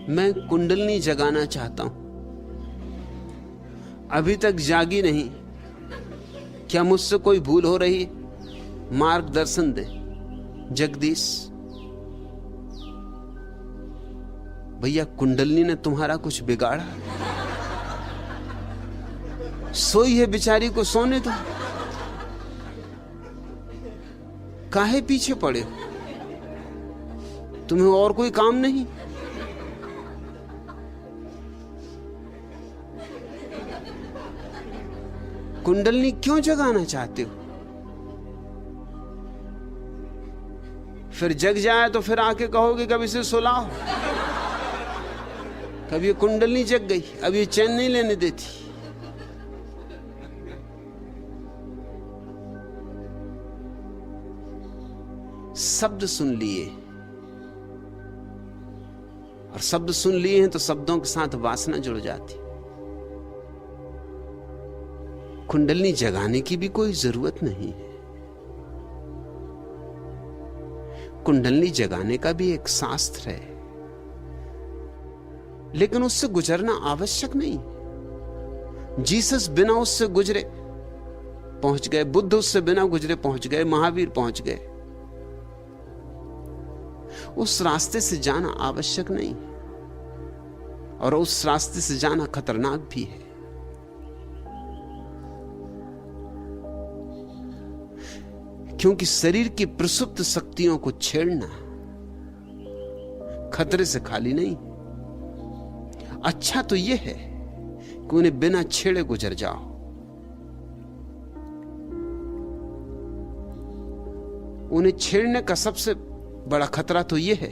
मैं कुंडलनी जगाना चाहता हूं, अभी तक जागी नहीं। क्या मुझसे कोई भूल हो रही? मार्गदर्शन दे जगदीश। भैया, कुंडलनी ने तुम्हारा कुछ बिगाड़ा? सोई है बेचारी को सोने दो, काहे पीछे पड़े हो? तुम्हें और कोई काम नहीं? कुंडलनी क्यों जगाना चाहते हो? फिर जग जाए तो फिर आके कहोगे कब इसे सुलाओ। कभी ये कुंडलनी जग गई, अब ये चैन नहीं लेने देती। शब्द सुन लिए, और शब्द सुन लिए हैं तो शब्दों के साथ वासना जुड़ जाती। कुंडलनी जगाने की भी कोई जरूरत नहीं है। कुंडलनी जगाने का भी एक शास्त्र है, लेकिन उससे गुजरना आवश्यक नहीं। जीसस बिना उससे गुजरे पहुंच गए, बुद्ध उससे बिना गुजरे पहुंच गए, महावीर पहुंच गए। उस रास्ते से जाना आवश्यक नहीं, और उस रास्ते से जाना खतरनाक भी है। क्योंकि शरीर की प्रसुप्त शक्तियों को छेड़ना खतरे से खाली नहीं। अच्छा तो यह है कि उन्हें बिना छेड़े गुजर जाओ। उन्हें छेड़ने का सबसे बड़ा खतरा तो यह है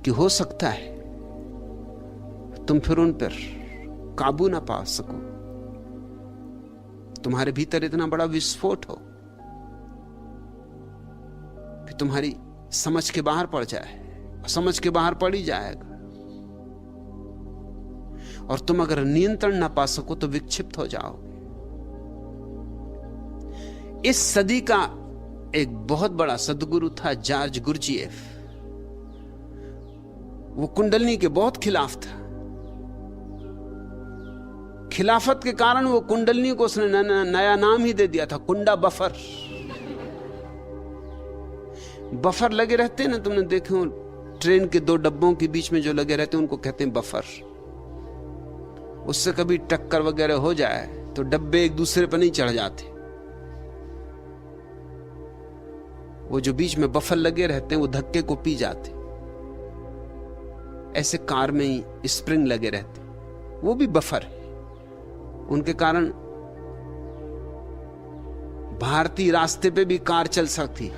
कि हो सकता है तुम फिर उन पर काबू ना पा सको। तुम्हारे भीतर इतना बड़ा विस्फोट हो कि तुम्हारी समझ के बाहर पड़ जाए, और समझ के बाहर पड़ ही जाएगा। और तुम अगर नियंत्रण ना पा सको तो विक्षिप्त हो जाओगे। इस सदी का एक बहुत बड़ा सद्गुरु था जॉर्ज गुरजिएफ। वो कुंडलनी के बहुत खिलाफ था। खिलाफत के कारण वो कुंडलनी को उसने नया नाम ही दे दिया था, कुंडा बफर। बफर लगे रहते हैं ना, तुमने देखे हो ट्रेन के दो डब्बों के बीच में जो लगे रहते हैं उनको कहते हैं बफर। उससे कभी टक्कर वगैरह हो जाए तो डब्बे एक दूसरे पर नहीं चढ़ जाते। वो जो बीच में बफर लगे रहते हैं वो धक्के को पी जाते। ऐसे कार में ही स्प्रिंग लगे रहते, वो भी बफर है। उनके कारण भारतीय रास्ते पे भी कार चल सकती,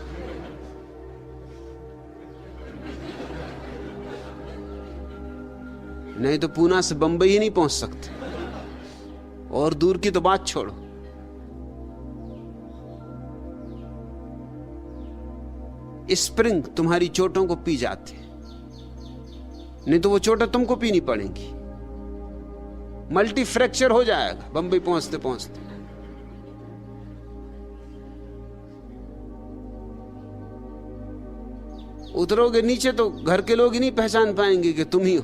नहीं तो पूना से बंबई ही नहीं पहुंच सकते, और दूर की तो बात छोड़ो। स्प्रिंग तुम्हारी चोटों को पी जाते, नहीं तो वो चोटें तुमको पीनी पड़ेंगी। मल्टी फ्रैक्चर हो जाएगा बंबई पहुंचते पहुंचते। उतरोगे नीचे तो घर के लोग ही नहीं पहचान पाएंगे कि तुम ही हो।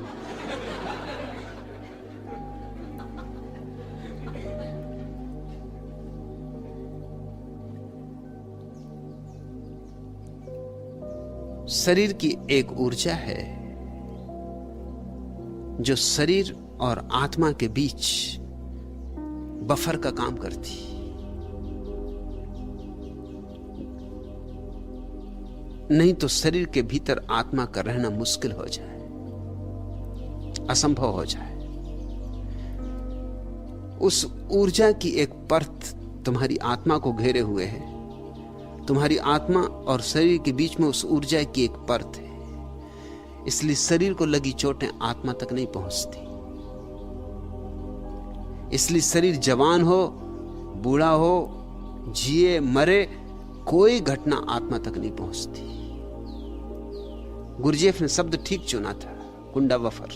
शरीर की एक ऊर्जा है जो शरीर और आत्मा के बीच बफर का काम करती। नहीं तो शरीर के भीतर आत्मा का रहना मुश्किल हो जाए, असंभव हो जाए। उस ऊर्जा की एक परत तुम्हारी आत्मा को घेरे हुए है। तुम्हारी आत्मा और शरीर के बीच में उस ऊर्जा की एक परत है। इसलिए शरीर को लगी चोटें आत्मा तक नहीं पहुंचती। इसलिए शरीर जवान हो, बूढ़ा हो, जिए मरे, कोई घटना आत्मा तक नहीं पहुंचती। गुरजेफ ने शब्द ठीक चुना था, कुंडा बफर।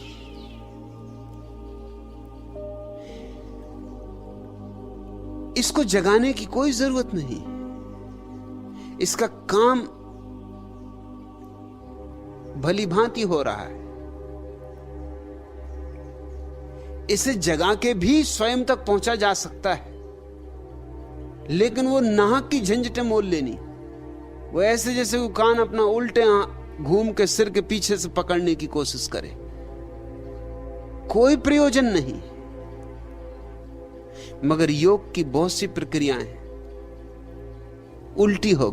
इसको जगाने की कोई जरूरत नहीं। इसका काम भली भांति हो रहा है। इसे जगा के भी स्वयं तक पहुंचा जा सकता है, लेकिन वो नाहक की झंझटें मोल लेनी। वो ऐसे जैसे वो कान अपना उल्टे घूम के सिर के पीछे से पकड़ने की कोशिश करे, कोई प्रयोजन नहीं। मगर योग की बहुत सी प्रक्रियाएं उल्टी हो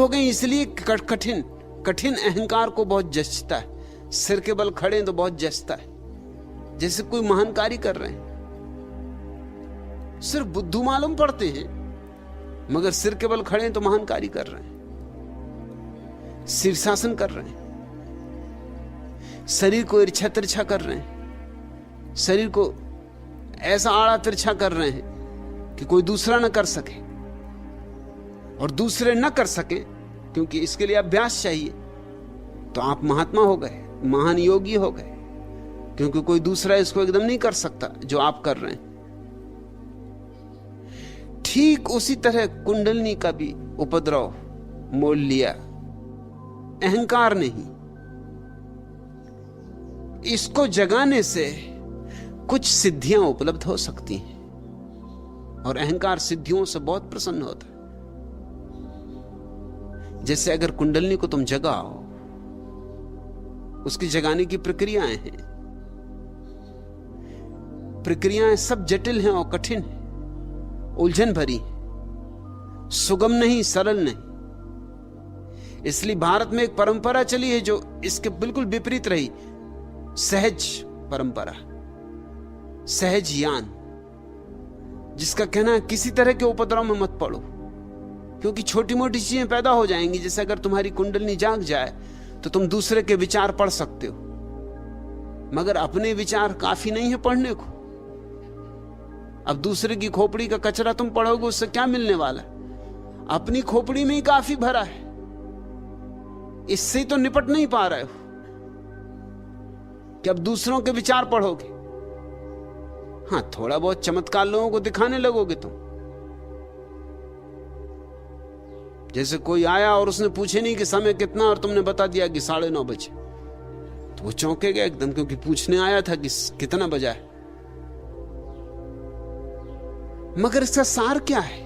गई इसलिए कठिन कठिन अहंकार को बहुत जचता है। सिर के बल खड़े तो बहुत जचता है, जैसे कोई महान कार्य कर रहे हैं। सिर्फ बुद्धू मालूम पड़ते हैं, मगर सिर के बल खड़े तो महान कार्य कर रहे हैं, शीर्षासन कर रहे हैं, शरीर को इर्छा तिरछा कर रहे हैं, शरीर को ऐसा आड़ा तिरछा कर रहे हैं कि कोई दूसरा न कर सके, और दूसरे न कर सके क्योंकि इसके लिए अभ्यास चाहिए। तो आप महात्मा हो गए, महान योगी हो गए, क्योंकि कोई दूसरा इसको एकदम नहीं कर सकता जो आप कर रहे हैं। ठीक उसी तरह कुंडलिनी का भी उपद्रव मोल लिया अहंकार नहीं। इसको जगाने से कुछ सिद्धियां उपलब्ध हो सकती हैं, और अहंकार सिद्धियों से बहुत प्रसन्न होता है। जैसे अगर कुंडलिनी को तुम जगाओ, उसकी जगाने की प्रक्रियाएं हैं। प्रक्रियाएं सब जटिल हैं और कठिन हैं, उलझन भरी, सुगम नहीं, सरल नहीं। इसलिए भारत में एक परंपरा चली है जो इसके बिल्कुल विपरीत रही, सहज परंपरा, सहज ज्ञान, जिसका कहना है किसी तरह के उपद्रव में मत पड़ो, क्योंकि छोटी मोटी चीजें पैदा हो जाएंगी। जैसे अगर तुम्हारी कुंडलिनी जाग जाए तो तुम दूसरे के विचार पढ़ सकते हो, मगर अपने विचार काफी नहीं है पढ़ने को। अब दूसरे की खोपड़ी का कचरा तुम पढ़ोगे, उससे क्या मिलने वाला है? अपनी खोपड़ी में ही काफी भरा है, इससे ही तो निपट नहीं पा रहे हो कि अब दूसरों के विचार पढ़ोगे। हां, थोड़ा बहुत चमत्कार लोगों को दिखाने लगोगे तुम। जैसे कोई आया और उसने पूछे नहीं कि समय कितना, और तुमने बता दिया कि 9:30 बजे, तो वो चौंके गए एकदम, क्योंकि पूछने आया था कि कितना बजा है। मगर इसका सार क्या है?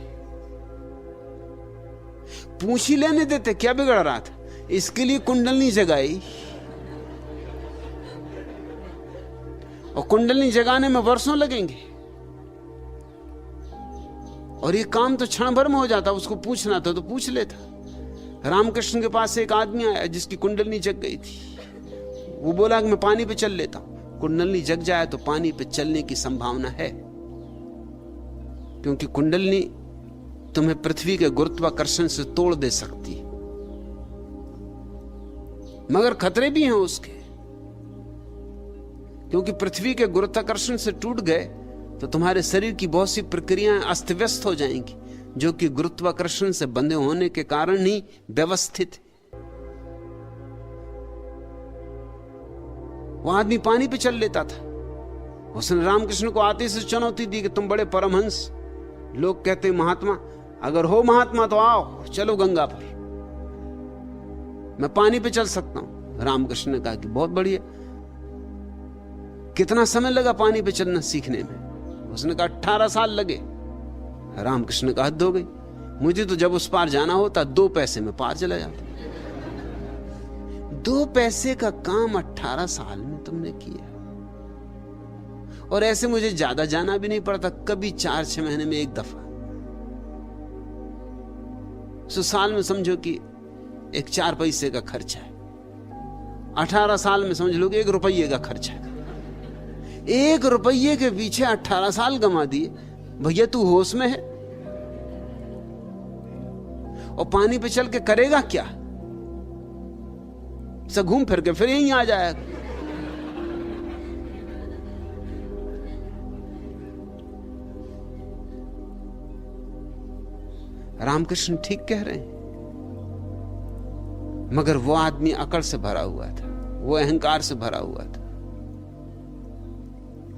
पूछ ही लेने देते, क्या बिगड़ रहा था? इसके लिए कुंडलिनी जगाई, और कुंडलिनी जगाने में वर्षों लगेंगे, और ये काम तो क्षण भर में हो जाता। उसको पूछना था तो पूछ लेता। रामकृष्ण के पास एक आदमी आया जिसकी कुंडलिनी जग गई थी। वो बोला कि मैं पानी पे चल लेता हूं। कुंडलिनी जग जाए तो पानी पे चलने की संभावना है, क्योंकि कुंडलिनी तुम्हें पृथ्वी के गुरुत्वाकर्षण से तोड़ दे सकती है, मगर खतरे भी हैं उसके, क्योंकि पृथ्वी के गुरुत्वाकर्षण से टूट गए तो तुम्हारे शरीर की बहुत सी प्रक्रियाएं अस्त व्यस्त हो जाएंगी, जो कि गुरुत्वाकर्षण से बंधे होने के कारण ही व्यवस्थित है। वो आदमी पानी पे चल लेता था। उसने रामकृष्ण को आते से चुनौती दी कि तुम बड़े परमहंस, लोग कहते महात्मा, अगर हो महात्मा तो आओ, चलो गंगा पर, मैं पानी पे चल सकता हूं। रामकृष्ण ने कहा कि बहुत बढ़िया। कितना समय लगा पानी पे चलना सीखने में? उसने कहा 18 साल लगे। रामकृष्ण ने कहा हद हो गई, मुझे तो जब उस पार जाना होता 2 पैसे में पार चला जाता। 2 पैसे का काम 18 साल में तुमने किया, और ऐसे मुझे ज्यादा जाना भी नहीं पड़ता, कभी 4-6 महीने में एक दफा। तो साल में समझो कि एक 4 पैसे का खर्चा है। 18 साल में समझ लो कि 1 रुपये का खर्चा है। 1 रुपये के पीछे 18 साल गंवा दिए। भैया तू होश में है? और पानी पे चल के करेगा क्या? सब घूम फिर के फिर यहीं आ जाएगा। रामकृष्ण ठीक कह रहे हैं, मगर वो आदमी अकड़ से भरा हुआ था, वो अहंकार से भरा हुआ था।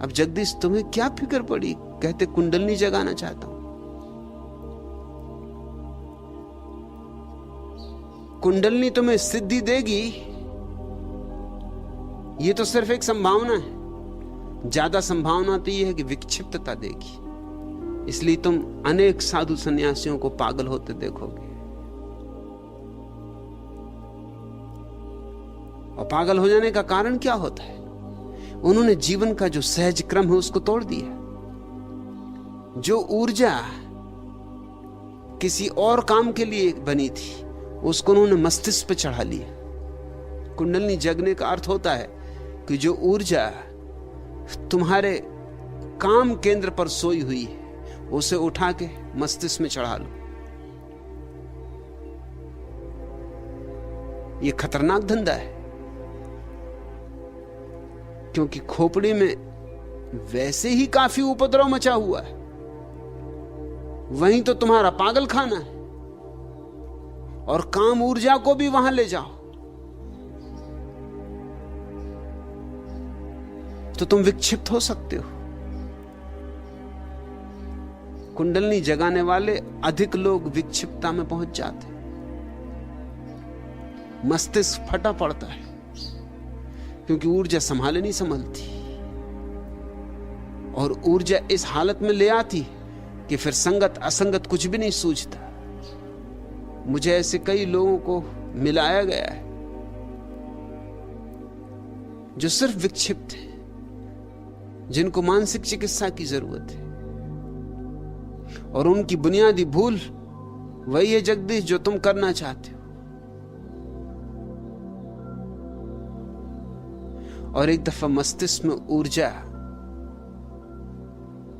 अब जगदीश तुम्हें क्या फिक्र पड़ी? कहते कुंडलिनी जगाना चाहता हूं। कुंडलनी तुम्हें सिद्धि देगी, ये तो सिर्फ एक संभावना है। ज्यादा संभावना तो यह है कि विक्षिप्तता देगी। इसलिए तुम अनेक साधु सन्यासियों को पागल होते देखोगे, और पागल हो जाने का कारण क्या होता है? उन्होंने जीवन का जो सहज क्रम है उसको तोड़ दिया। जो ऊर्जा किसी और काम के लिए बनी थी उसको उन्होंने मस्तिष्क पे चढ़ा लिया। कुंडलनी जगने का अर्थ होता है कि जो ऊर्जा तुम्हारे काम केंद्र पर सोई हुई है उसे उठा के मस्तिष्क में चढ़ा लो। यह खतरनाक धंधा है, क्योंकि खोपड़ी में वैसे ही काफी उपद्रव मचा हुआ है, वहीं तो तुम्हारा पागल खाना है, और काम ऊर्जा को भी वहां ले जाओ तो तुम विक्षिप्त हो सकते हो। कुंडलनी जगाने वाले अधिक लोग विक्षिप्तता में पहुंच जाते, मस्तिष्क फटा पड़ता है, क्योंकि ऊर्जा संभाले नहीं संभलती, और ऊर्जा इस हालत में ले आती है कि फिर संगत असंगत कुछ भी नहीं सूझता। मुझे ऐसे कई लोगों को मिलाया गया है जो सिर्फ विक्षिप्त है, जिनको मानसिक चिकित्सा की जरूरत है, और उनकी बुनियादी भूल वही है जगदीश जो तुम करना चाहते हो। और एक दफा मस्तिष्क में ऊर्जा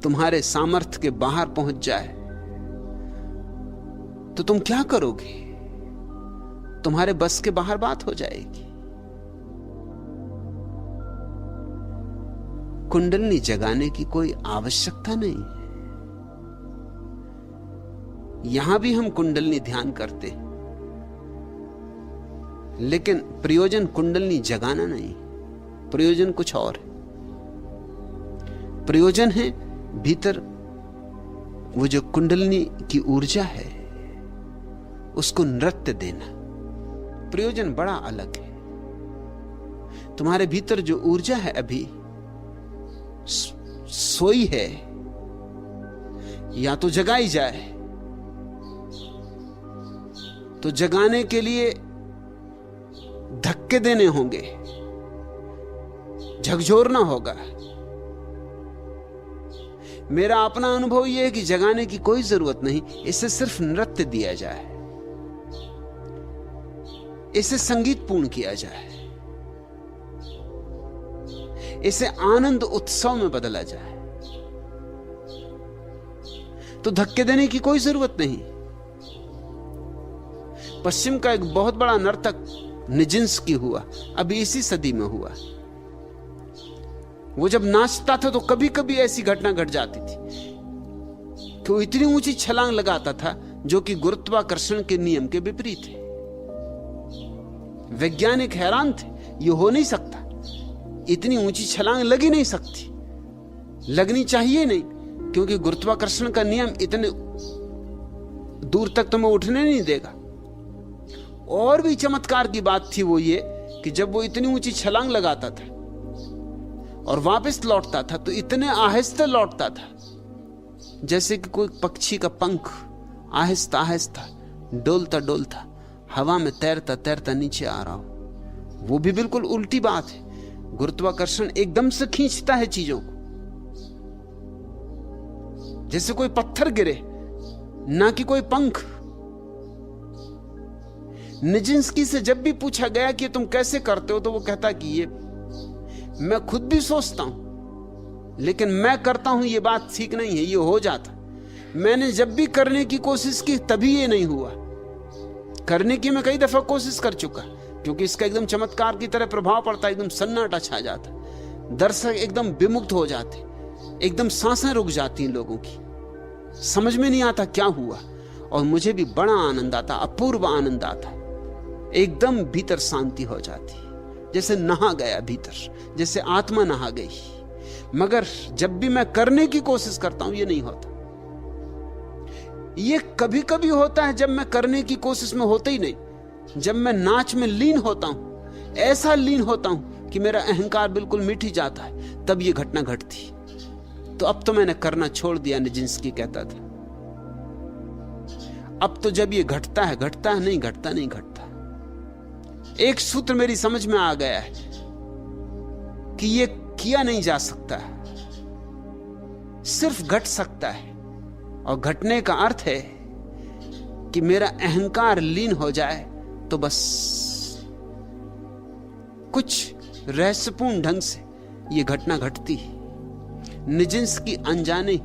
तुम्हारे सामर्थ्य के बाहर पहुंच जाए तो तुम क्या करोगे? तुम्हारे बस के बाहर बात हो जाएगी। कुंडलनी जगाने की कोई आवश्यकता नहीं है। यहां भी हम कुंडलनी ध्यान करते हैं, लेकिन प्रयोजन कुंडलनी जगाना नहीं, प्रयोजन कुछ और है। प्रयोजन है भीतर वो जो कुंडलनी की ऊर्जा है उसको नृत्य देना। प्रयोजन बड़ा अलग है। तुम्हारे भीतर जो ऊर्जा है अभी सोई है, या तो जगाई जाए, तो जगाने के लिए धक्के देने होंगे, झकझोरना होगा। मेरा अपना अनुभव यह है कि जगाने की कोई जरूरत नहीं, इसे सिर्फ नृत्य दिया जाए, इसे संगीतपूर्ण किया जाए, इसे आनंद उत्सव में बदला जाए, तो धक्के देने की कोई जरूरत नहीं। पश्चिम का एक बहुत बड़ा नर्तक निजिंस्की हुआ, अभी इसी सदी में हुआ। वो जब नाचता था तो कभी कभी ऐसी घटना घट जाती थी कि वो इतनी ऊंची छलांग लगाता था जो कि गुरुत्वाकर्षण के नियम के विपरीत है। वैज्ञानिक हैरान थे, ये हो नहीं सकता, इतनी ऊंची छलांग लगी नहीं सकती, लगनी चाहिए नहीं, क्योंकि गुरुत्वाकर्षण का नियम इतने दूर तक तुम्हें उठने नहीं देगा। और भी चमत्कार की बात थी वो ये कि जब वो इतनी ऊंची छलांग लगाता था और वापस लौटता था तो इतने आहिस्ते लौटता था जैसे कि कोई पक्षी का पंख आहिस्ता आहिस्ता डोलता डोलता हवा में तैरता तैरता नीचे आ रहा हो। वो भी बिल्कुल उल्टी बात है। गुरुत्वाकर्षण एकदम से खींचता है चीजों को, जैसे कोई पत्थर गिरे, ना कि कोई पंख। निजिंस्की से जब भी पूछा गया कि तुम कैसे करते हो, तो वो कहता कि ये मैं खुद भी सोचता हूं, लेकिन मैं करता हूं ये बात ठीक नहीं है, ये हो जाता। मैंने जब भी करने की कोशिश की तभी ये नहीं हुआ। करने की मैं कई दफा कोशिश कर चुका, क्योंकि इसका एकदम चमत्कार की तरह प्रभाव पड़ता, एकदम सन्नाटा छा जाता, दर्शक एकदम विमुग्ध हो जाते, एकदम सांसें रुक जाती लोगों की, समझ में नहीं आता क्या हुआ। और मुझे भी बड़ा आनंद आता, अपूर्व आनंद आता, एकदम भीतर शांति हो जाती, जैसे नहा गया भीतर, जैसे आत्मा नहा गई। मगर जब भी मैं करने की कोशिश करता हूं ये नहीं होता। ये कभी कभी होता है जब मैं करने की कोशिश में होता ही नहीं, जब मैं नाच में लीन होता हूं, ऐसा लीन होता हूं कि मेरा अहंकार बिल्कुल मिट ही जाता है, तब ये घटना घटती। तो अब तो मैंने करना छोड़ दिया, निजिंस्की कहता था। अब तो जब ये घटता है नहीं, घटता नहीं घटता। एक सूत्र मेरी समझ में आ गया है कि ये किया नहीं जा सकता, सिर्फ घट सकता है। और घटने का अर्थ है कि मेरा अहंकार लीन हो जाए तो बस। कुछ रहस्यपूर्ण ढंग से यह घटना घटती है। निजिंस्की अनजाने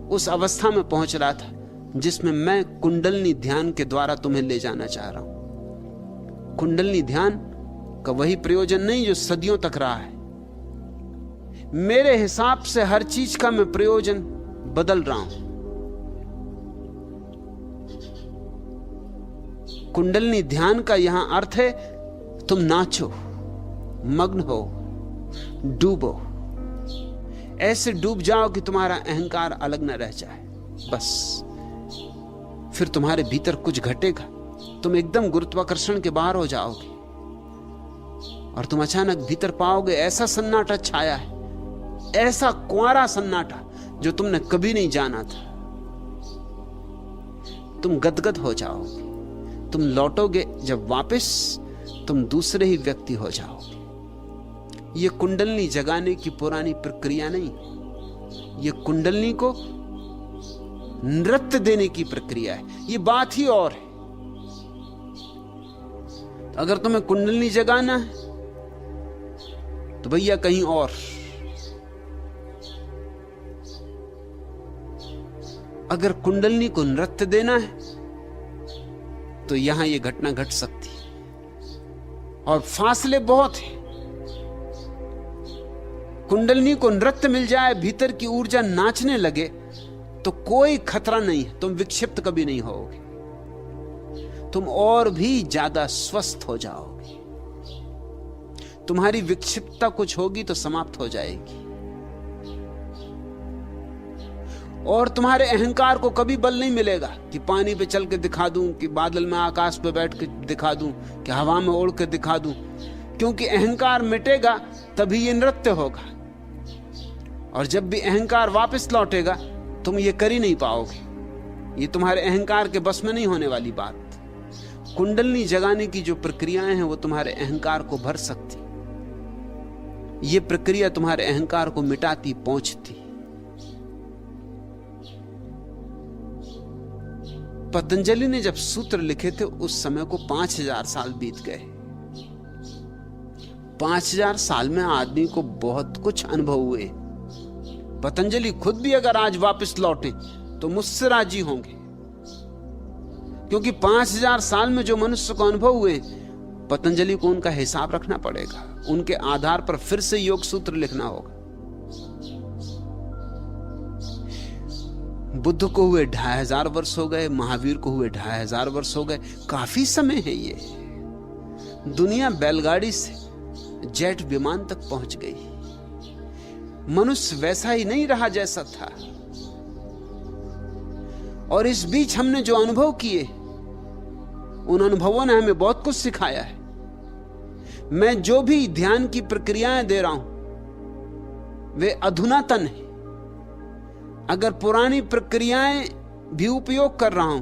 उस अवस्था में पहुंच रहा था जिसमें मैं कुंडलनी ध्यान के द्वारा तुम्हें ले जाना चाह रहा हूं। कुंडलनी ध्यान का वही प्रयोजन नहीं जो सदियों तक रहा है। मेरे हिसाब से हर चीज का मैं प्रयोजन बदल रहा हूं। कुंडलनी ध्यान का यहां अर्थ है तुम नाचो, मग्न हो, डूबो, ऐसे डूब जाओ कि तुम्हारा अहंकार अलग न रह जाए। बस फिर तुम्हारे भीतर कुछ घटेगा, तुम एकदम गुरुत्वाकर्षण के बाहर हो जाओगे और तुम अचानक भीतर पाओगे ऐसा सन्नाटा छाया है, ऐसा कुंवारा सन्नाटा जो तुमने कभी नहीं जाना था। तुम गदगद हो जाओगे, तुम लौटोगे जब वापस, तुम दूसरे ही व्यक्ति हो जाओगे। यह कुंडलनी जगाने की पुरानी प्रक्रिया नहीं, यह कुंडलनी को नृत्य देने की प्रक्रिया है। यह बात ही और है। अगर तुम्हें कुंडलनी जगाना है तो भैया कहीं और। अगर कुंडलनी को नृत्य देना है तो यहां यह घटना घट सकती है और फासले बहुत हैं। कुंडलनी को नृत्य मिल जाए, भीतर की ऊर्जा नाचने लगे तो कोई खतरा नहीं है, तुम विक्षिप्त कभी नहीं होगे, तुम और भी ज्यादा स्वस्थ हो जाओगे। तुम्हारी विक्षिप्तता कुछ होगी तो समाप्त हो जाएगी और तुम्हारे अहंकार को कभी बल नहीं मिलेगा कि पानी पे चल के दिखा दूं, कि बादल में आकाश पे बैठ के दिखा दूं, कि हवा में उड़ के दिखा दूं। क्योंकि अहंकार मिटेगा तभी ये नृत्य होगा और जब भी अहंकार वापस लौटेगा तुम ये कर ही नहीं पाओगे। ये तुम्हारे अहंकार के बस में नहीं होने वाली बात। कुंडलनी जगाने की जो प्रक्रियाएं हैं वो तुम्हारे अहंकार को भर सकती, ये प्रक्रिया तुम्हारे अहंकार को मिटाती, पहुंचती। पतंजलि ने जब सूत्र लिखे थे उस समय को 5000 साल बीत गए। 5000 साल में आदमी को बहुत कुछ अनुभव हुए। पतंजलि खुद भी अगर आज वापस लौटे तो मुझसे राजी होंगे, क्योंकि 5000 साल में जो मनुष्य को अनुभव हुए, पतंजलि को उनका हिसाब रखना पड़ेगा। उनके आधार पर फिर से योग सूत्र लिखना होगा। बुद्ध को हुए 2500 वर्ष हो गए, महावीर को हुए 2500 वर्ष हो गए। काफी समय है ये। दुनिया बैलगाड़ी से जेट विमान तक पहुंच गई। मनुष्य वैसा ही नहीं रहा जैसा था। और इस बीच हमने जो अनुभव किए, उन अनुभवों ने हमें बहुत कुछ सिखाया है। मैं जो भी ध्यान की प्रक्रियाएं दे रहा हूं वे अधुनातन है। अगर पुरानी प्रक्रियाएं भी उपयोग कर रहा हूं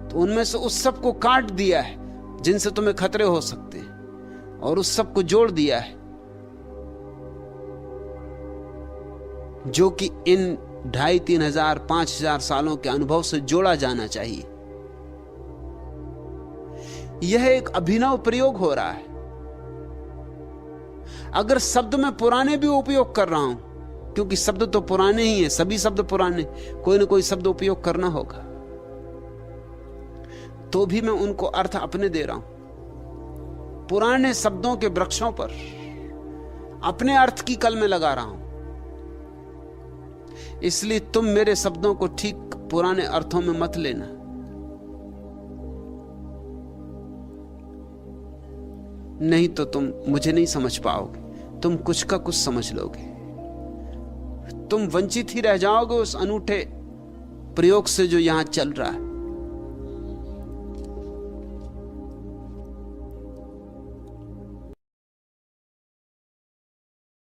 तो उनमें से उस सब को काट दिया है जिनसे तुम्हें खतरे हो सकते हैं, और उस सब को जोड़ दिया है जो कि इन 2500-3000 5000 सालों के अनुभव से जोड़ा जाना चाहिए। यह एक अभिनव प्रयोग हो रहा है। अगर शब्द मैं पुराने भी उपयोग कर रहा हूं, क्योंकि शब्द तो पुराने ही हैं, सभी शब्द पुराने, कोई ना कोई शब्द उपयोग करना होगा, तो भी मैं उनको अर्थ अपने दे रहा हूं। पुराने शब्दों के वृक्षों पर अपने अर्थ की कलमें लगा रहा हूं। इसलिए तुम मेरे शब्दों को ठीक पुराने अर्थों में मत लेना। नहीं तो तुम मुझे नहीं समझ पाओगे, तुम कुछ का कुछ समझ लोगे। तुम वंचित ही रह जाओगे उस अनूठे प्रयोग से जो यहां चल रहा है।